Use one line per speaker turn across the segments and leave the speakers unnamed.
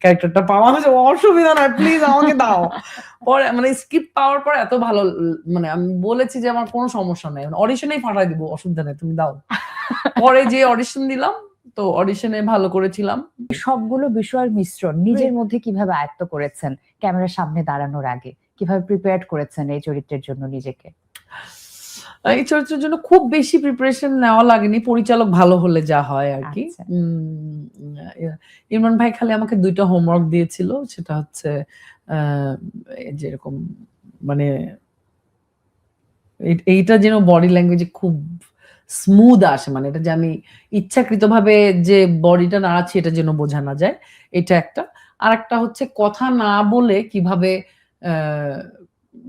ক্যারেক্টারটা পাওয়া হয়েছে, অসুবিধা নয় প্লিজ আমাকে দাও। পরে মানে স্ক্রিপ্ট পাওয়ার পর এত ভালো মানে আমি বলেছি যে আমার কোনো সমস্যা নাই। অডিশনেই ফাটাই দিব, অসুবিধা নাই তুমি দাও। পরে যে অডিশন দিলাম, তো অডিশনে ভালো করেছিলাম।
সবগুলো বিষয়ের মিশ্রণ নিজের মধ্যে কিভাবে আয়ত্ত করেছেন ক্যামেরার সামনে দাঁড়ানোর আগে? কিভাবে প্রিপেয়ার করেছেন এই চরিত্রের জন্য নিজেকে?
এই চরিত্রের জন্য খুব বেশি প্রিপারেশন নেওয়া লাগেনি। পরিচালক ভালো হলে যা হয় আরকি।
আচ্ছা।
ইমরান ভাই খালি আমাকে ২ টা হোমওয়ার্ক দিয়েছিল। সেটা হচ্ছে আ যেরকম মানে এইটা যেন বডি ল্যাঙ্গুয়েজে খুব স্মুথ আসে। মানে এটা যে আমি ইচ্ছাকৃতভাবে যে বডিটা নাড়াচ্ছি এটা যেন বোঝা না যায়। এটা একটা। আরেকটা হচ্ছে কথা না বলে কিভাবে আ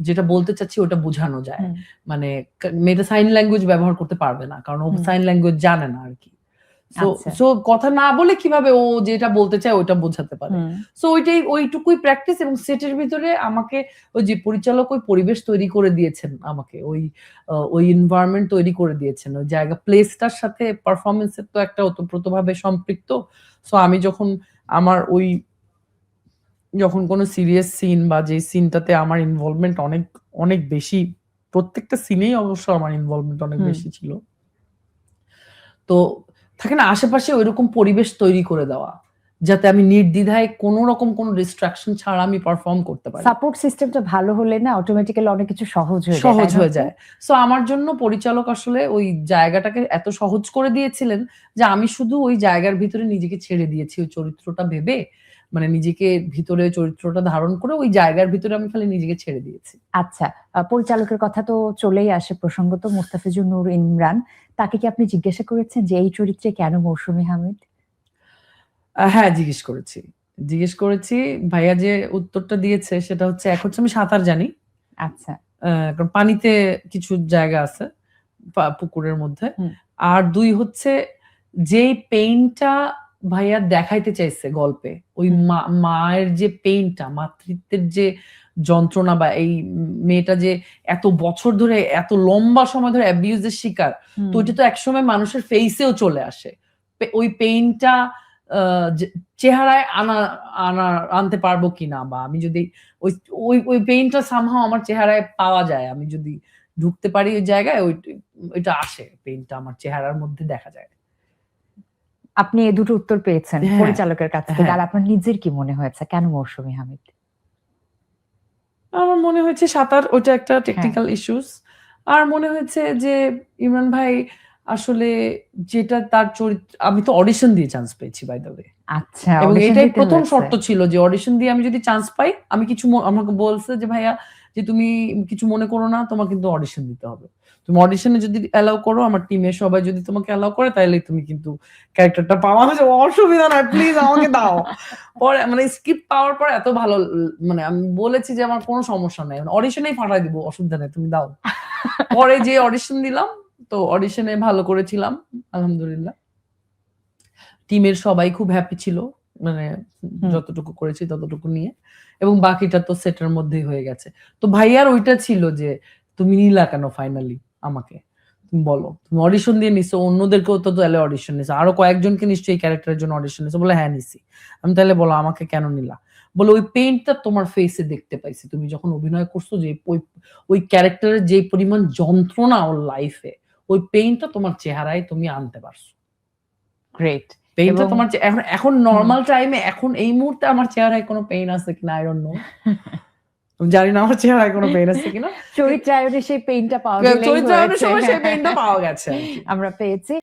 যেটা বলতে চাচ্ছি ওটা বোঝানো যায়।
হুম।
মানে মেয়েটা সাইন ল্যাঙ্গুয়েজ ব্যবহার করতে পারবে না। কারণ ও সাইন ল্যাঙ্গুয়েজ জানে না আরকি।
আচ্ছা।
সো কথা না বলে কিভাবে ও যেটা বলতে চায় ওটা বোঝাতে পারে। সো ওইটুকুই প্র্যাকটিস এবং সেটের ভিতরে আমাকে ওই যে পরিচালক ওই পরিবেশ তৈরি করে দিয়েছেন আমাকে। ওই এনভায়রনমেন্ট তৈরি করে দিয়েছেন। ওই জায়গা প্লেসটার সাথে পারফরম্যান্স এর তো একটা ওতপ্রোতভাবে সম্পৃক্ত। সো আমি যখন আমার যখন কোনো সিরিয়াস সিন বা যে সিনটাতে আমার ইনভলভমেন্ট অনেক, অনেক বেশি, প্রত্যেকটা সিনেই অবশ্য আমার ইনভলভমেন্ট অনেক বেশি ছিল। তো থাকে না আশেপাশে ঐরকম পরিবেশ তৈরি করে দেওয়া। যাতে আমি নির্দ্বিধায় কোন রকম কোন ডিস্ট্রাকশন ছাড়া আমি পারফর্ম করতে পারি।
সাপোর্ট সিস্টেমটা ভালো হলে না অটোমেটিক্যালি অনেক কিছু সহজ হয়ে যায়।
সহজ হয়ে যায়। সো আমার জন্য পরিচালক আসলে ওই জায়গাটাকে এত সহজ করে দিয়েছিলেন যে আমি শুধু ওই জায়গার ভিতরে নিজেকে ছেড়ে দিয়েছি ওই চরিত্রটা ভেবে। মানে নিজেকে ভিতরে চরিত্রটা ধারণ করে ওই জায়গার ভিতরে আমি খালি নিজেকে ছেড়ে দিয়েছি।
আচ্ছা, পরিচালকের কথা তো চলেই আসে প্রসঙ্গত মুস্তাফিজুর নূর ইমরান। তাকে কি আপনি জিজ্ঞাসা করেছেন যে এই চরিত্রে কেন মৌসুমী হামিদ?
হ্যাঁ, জিজ্ঞেস করেছি। ভাইয়া যে উত্তরটা দিয়েছে সেটা হচ্ছে এক হচ্ছে আমি সাঁতার জানি।
আচ্ছা।
কারণ পানিতে কিছু জায়গা আছে পুকুরের মধ্যে। আর ২ হচ্ছে যেই পেইনটা ভাইয়া দেখাইতে চাইছে গল্পে, ওই মায়ের যে পেইনটা, মাতৃত্বের যে যন্ত্রণা বা এই মেয়েটা যে এত বছর ধরে এত লম্বা সময় ধরে অ্যাবিউজ এর শিকার। তো ওইটা তো একসময় মানুষের ফেইসেও চলে আসে। ওই পেইনটা আ যে চেহারায় আনতে পারবো কিনা বা আমি যদি ওই পেইনটা সামহাউ আমার চেহারায় পাওয়া যায়। আমি যদি ঢুকতে পারি ওই জায়গায় ওইটা আসে। পেইনটা আমার চেহারার মধ্যে দেখা যায়।
আপনি এই দুটো উত্তর পেয়েছেন
হ্যাঁ,
পরিচালকের কাছ থেকে।
হ্যাঁ।
আর আপনার নিজের কি মনে হয়েছে? কেন মৌসুমী হামিদ?
আমার মনে হয়েছে সাঁতার ওইটা একটা টেকনিক্যাল ইস্যুস। আর মনে হয়েছে যে ইমরান ভাই আসলে যেটা তার আমি তো অডিশন দিয়ে চান্স পেয়েছি বাই দ্য ওয়ে।
আচ্ছা,
এবং
অডিশন
এটাই
দিতে
১ম
হয়েছে।
শর্ত ছিল যে অডিশন দিয়ে আমি যদি চান্স পাই, আমি কিছু আমাকে বলছে যে, "ভাইয়া যে তুমি কিছু মনে করো না, তোমার কিন্তু অডিশন দিতে হবে। তুমি অডিশনে যদি অ্যালাউ করো, আমার টিমের সবাই যদি তোমাকে অ্যালাউ করে, তাইলেই তুমি কিন্তু ক্যারেক্টারটা পাওয়া হয়েছে, অসুবিধা নাই প্লিজ আমাকে দাও।" পরে মানে স্ক্রিপ্ট পাওয়ার পর এত ভালো মানে আমি বলেছি যে আমার কোনো সমস্যা নাই। অডিশনেই ফাটাই দিব, অসুবিধা নাই তুমি দাও। পরে যে অডিশন দিলাম, তো অডিশনে ভালো করেছিলাম আলহামদুলিল্লাহ। টিমের সবাই খুব হ্যাপি ছিল। মানে যতটুকু করেছি ততটুকু নিয়ে। এবং বাকিটা তো সেটের মধ্যেই হয়ে গেছে। তো ভাইয়ার ওইটা ছিল যে, "তুমি নিলা কেন ফাইনালি আমাকে? তুমি বলো। তুমি অডিশন দিয়ে নিছো, অন্যদেরকেও তো তাহলে অডিশন নিছো। আরো কয়েকজনকে নিশ্চয়ই এই ক্যারেক্টারের জন্য অডিশন নিছো?" বলে, "হ্যাঁ, নিছি।" আমি, "তাহলে বলো আমাকে কেন নিলা?" বলে, "ওই পেইনটা তোমার ফেইসে দেখতে পাইছি। তুমি যখন অভিনয় করছো যে ওই ক্যারেক্টারের যে পরিমাণ যন্ত্রণা ওর লাইফে, ওই পেইনটা তোমার চেহারায় তুমি আনতে পারছো।"
গ্রেট।
পেইনটা তোমার এখন নরমাল টাইমে এখন এই মুহূর্তে আমার চেহারায় কোনো পেইন আছে কিনা I don't know. আমি জানি না আমার চেহারায় কোনো পেইন আছে কিনা।
চরিত্রায়নে সেই পেইনটা পাওয়া গেলেই
চরিত্রায়নের
হয়েছে।
সময় সেই পেইনটা পাওয়া গেছে আরকি।
আমরা পেয়েছি।